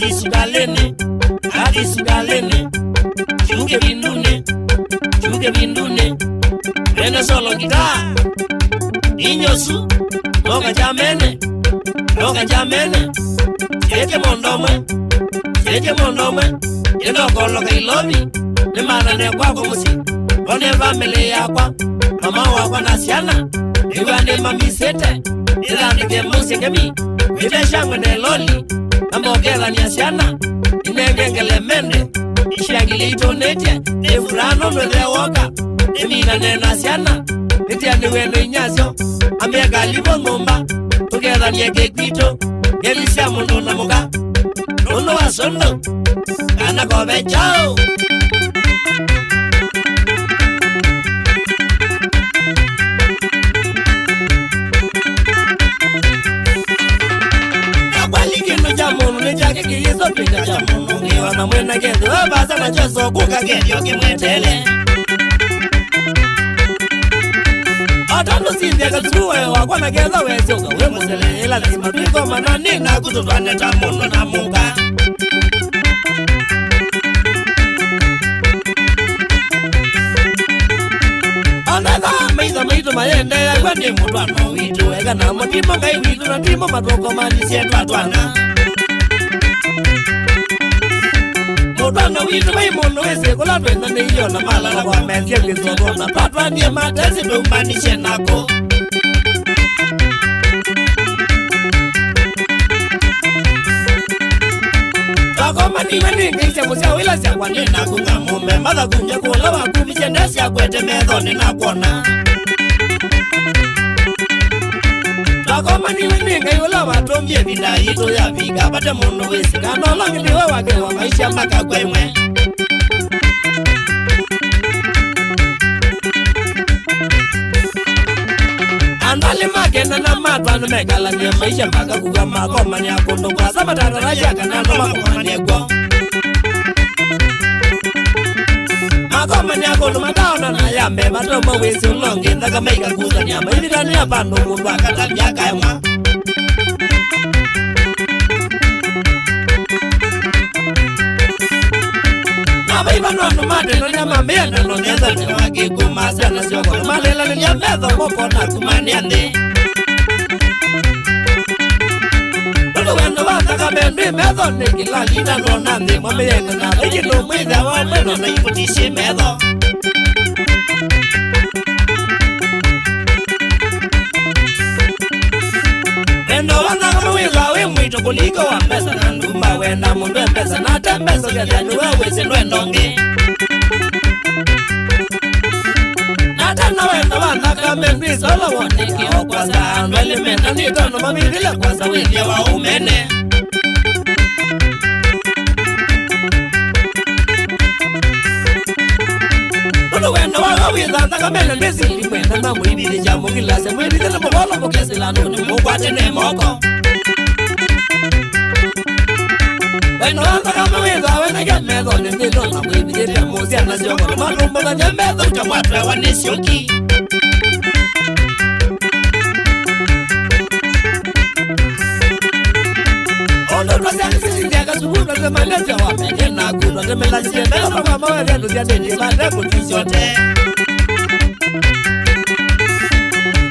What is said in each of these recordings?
hadi sugalene chuge bindune Rene solo guitar Inyosu Loga jamene Cheke mondome Yendo kolo kailobi Nimana ne kwa kumusi One family yakwa Mama wakwa nasiana Iwande mamisete Ilani ke musi kemi Viveshangu ne loli Ambogela ni asiana Inengengele mende Ishagili itonete Nefurano nwele woka Emina ne nasiana Nitia ni wendo inyasyo Ambega libo ngomba Together ni eke kwito Gelisia mundu na muka Nuno wa sondo Kana kobe chao Nakwali kino jamonu Nijake kiyizo pika jamonu Niwa na mwena kedu Wabasa na choso kuka kenyo kimwetele Atando sindia katuwe wakwana keza wezoka we musele ila lazima tuiko manani na kututwane tamuno na muka Andaga meiza meitu mayende ya kwende mutwano witu Ega na matimo kai witu na timo matoko manisie twatwana Mutwano witu mai mono wese kula twenda ni hiyo na mala na kwa menzie kizogona Twatwanie matesi tumanishe nako Wakoma niwe ningishe musya wila sya kwa nina kunga mume Madha kunye kula wakumishe nesya kwete medho nina kuona Wakoma niwe ningai wila watombie bila ito ya vika Bate mundu wisi kanolangi niwe wake wa maisha maka kwemwe Andali magena na matwanu megala nye maisha mpaka kuga makoma ni akundu kwa sama tataraja kanano makoma ni ego Makoma ni akundu madaona na yambe matoma wezi ulongi ndaka meika kuza nyama Hivita ni apando mundu akatabia kaima Nabaiba nwanu mateno nyama mbiyana nonyeza ni waki kumasya na sioko Malela ni nyambezo moko na kumaniande Ndugu wendo wataka mendri mezo ni kila lina nonandi Mwameyene na liki numwithe wa mweno na iputishi mezo Wendo wataka mwiza we mwito kuliko wa mpesa na ndumba Wenda mundu mpesa na tembezo Gethani wewezi nwendongi Natana wendo wataka mendri solo woniki Okwasa nweli mena nitono mamidile kwasa wili wa umene Ndugu wendo wawiza Ndaka mene nizili mwenda na mwibili jamu kilase Mwibili na mbolo mokesi lanuni Mkwate ne moko Wendo wataka mwiza Wena gemezo nindilo na mwibili ya muzia na sioko Marumbo na nyemezo Utamwatwe wa nisioki Ondo twasya nisisindia kasubuta Temandeja wamenye na kuno Temela jisembela Papa mawe vyandu zya nini Mande kutisyote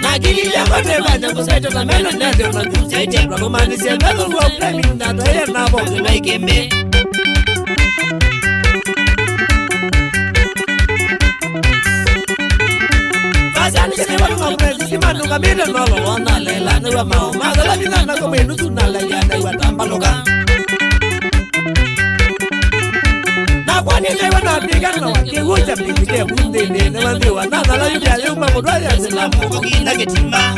Nagili ya kote vanya kusaito na meno nende Unajuja itebra kumani siembezo Kwa plemi nata ye na bongi na ikembe Kasya nikisiwa tukaprezi Simanu kamide nolo wana lela Niwa mao Magala vinana kumenu Tunala yana iwa tambaluka Kwani lewa na pigana wakiuja pipike bundende na wandiwa nadhala yuja yuma mudwaya silamu kukina ketimba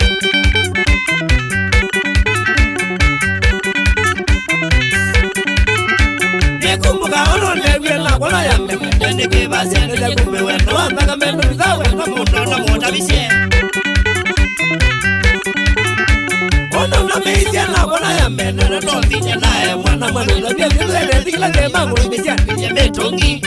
Nekumbuka ono newe na wana ya mwende kebase Nile kumbe wendo wanda kamendo bizawe na mundo na mota bisye Ono na meizia na wana ya mwende na tondinya nae mwana mwendo na bia kizele Tikila kema mwibisya kinye metongi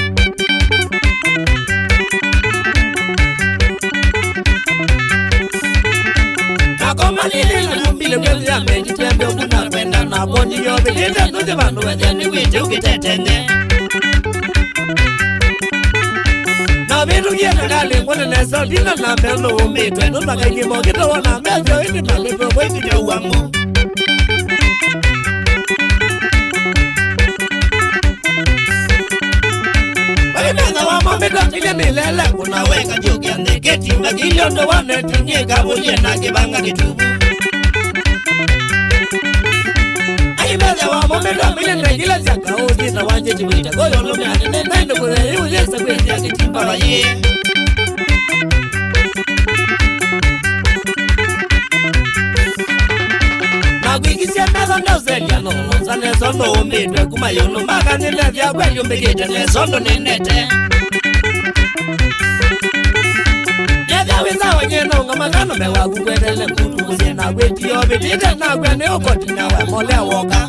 Nakoma nilila numbile kwezi ya meji Tembe ukuna kwenda na na bonyi yo bitete no de bando wetene wete ukitetene na bintu kieta kale ngone neso dina na melo umitwe no makaki mo kito wana mejo ini maleto weti jo wangu Baina wa mameta ile milele unaweka jogi ande keti magilio ndo wane tinye kabuje na kibanga kitubu Aimeza wa mameta ile ngila zaka odi na wanje chibita goyo lo mane nendo kule yule sabwe ya kitimba baye Nagwikisia nazo ndo zeliano Zane zondo umbidwe kumayunu Maka nile vya kweli umbigite ne zondo ninete Nevya wiza wanyeno Nga magano mewa kukwedele mkutu Kuzi na weti obidite na kwene ukoti na we mole woka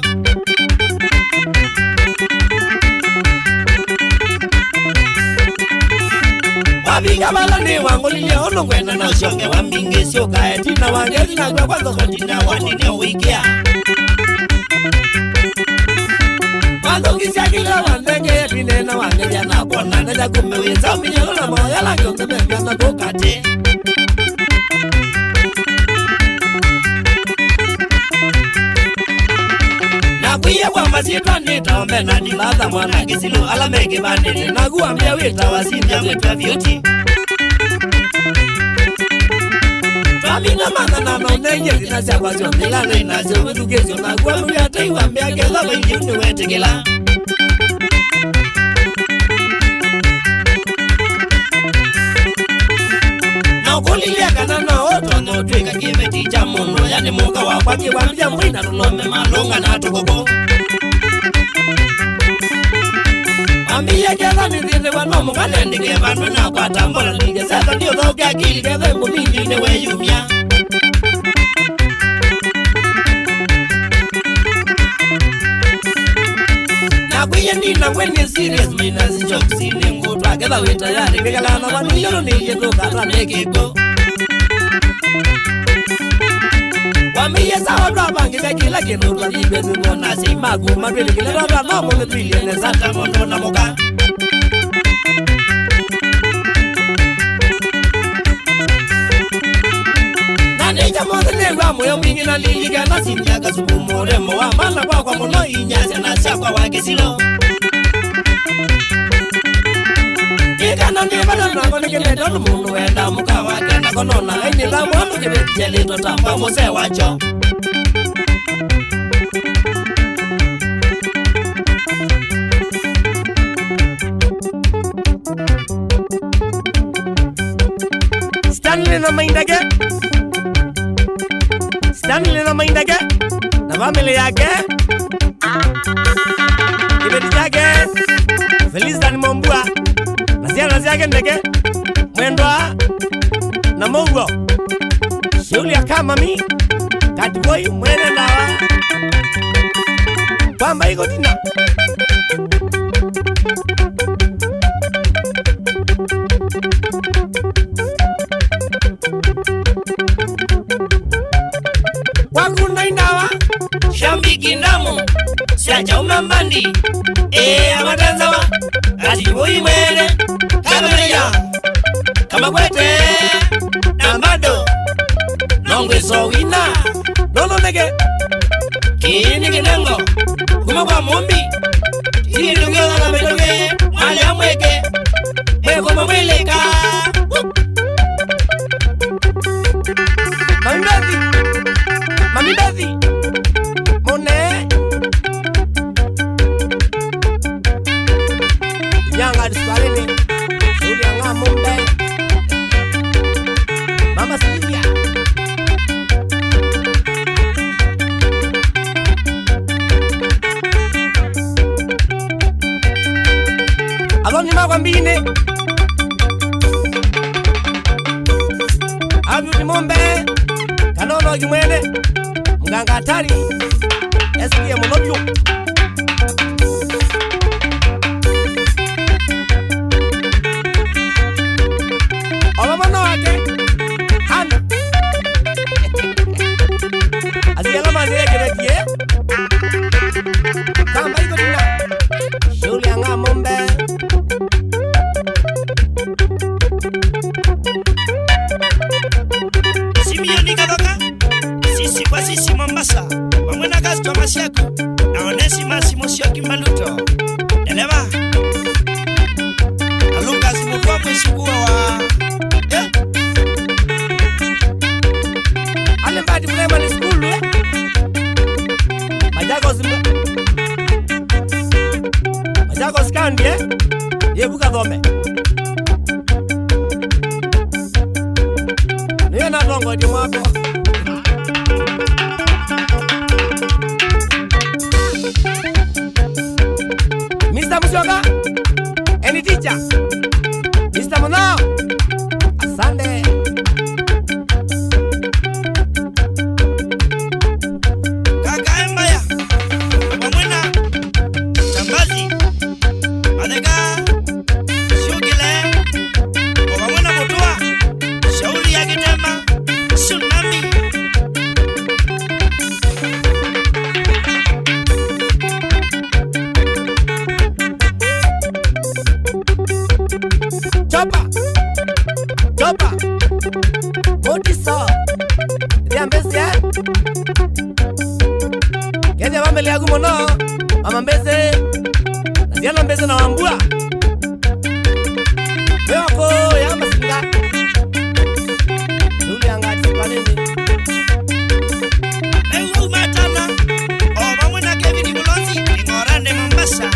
Wabiga balani wangu lile ono kwena na usionge Wambingi sioka etina wangezi na kwe kwanzo kotina wanine uikia Kwanzo kisia kila wandenge pine na wangeja na kona Neja kumeweza uminyelo na moya la kionge mbya na kukate Na kuye kwa masitwa nita ombe na nilaza mwana kisilu alamege bandini Na kuambia wita wasinja mwitwa vyuti Twamina mana na maunenge zinasya kwa zio Milana inasyo witu kesyo na kuwa mwya taiwa mbya keza wengi uniwete kila Na ukulilia kanana oto notwika kiveti cha muno Yani muka wakwaki wambia mwina tunome malunga na tukoko Ambiye keza nizinde wanomu kanendike vandu na kwa tambola Nige seta ndiyo zoke akili keza mumindi newe yumya Na kuye nina kwenye serious mina zinjoku sini ngutwa Keza wita yari kikalana wanu yoro nije tukata nekiko Wamiye sawa twapangile kila kinu twajibe zimona Simagu matwili kile twata nomu nitwili ene sata mondo na muka Nanija mozi negwa moyo mingi na lijiga na simjaga subu moremo Wa mana kwa mono inyase na siakwa wakisilo Ikana nibada na kone kile tono mundu wenda muka wake na konona Aini la mwamu kile jeli totamba mose wacho Stanley na maindage na family yake Kibeti yake Felizdan Mombua Naziana zake ndege Mwendwa na Mongo Shuli ya kama mi Katiboi mwene nawa Kwamba hiko tina Wakuna indawa Shambiki ndamu Siacha umambandi Amatanzawa Katiboi mwene Kamareya Kama kwete Nambado Nongwe so wina Nono nege Kini kinengo Kuma kwa mombi Kini tungeo na medoge Mali amweke Mweko mamweleka Mami Bezi Mone Nyanga disparene Suli anga mumbe Mama Silvia Aloni magwambine Abu mumbe Kanono jumwene Mganga hatari Esikia monobyo Olomano wake Hana Aziyala mazire kere diye Onesi Masimo Sioki Maluto Eleva Lucas Mukwa Mwishikuwa wa Alembadi Primary School Majagos Kandi Yebuka Dhome Niye na dongo di mwako Mr. Musyoka Any teacher Mr. Mono Asante Kaka Embaya Wamwena Chambazi Adega Shugile Wamwena Mutua Shauli ya Gitema Tsunami Chopa Motisa Diambese Kede wambele ya gumono Mama mbese Naziana mbese na wambua Wewako ya masinga Nuli angati kwa nini Mengu matana Wamwena Kevin Mulonzi Ngorande Mombasa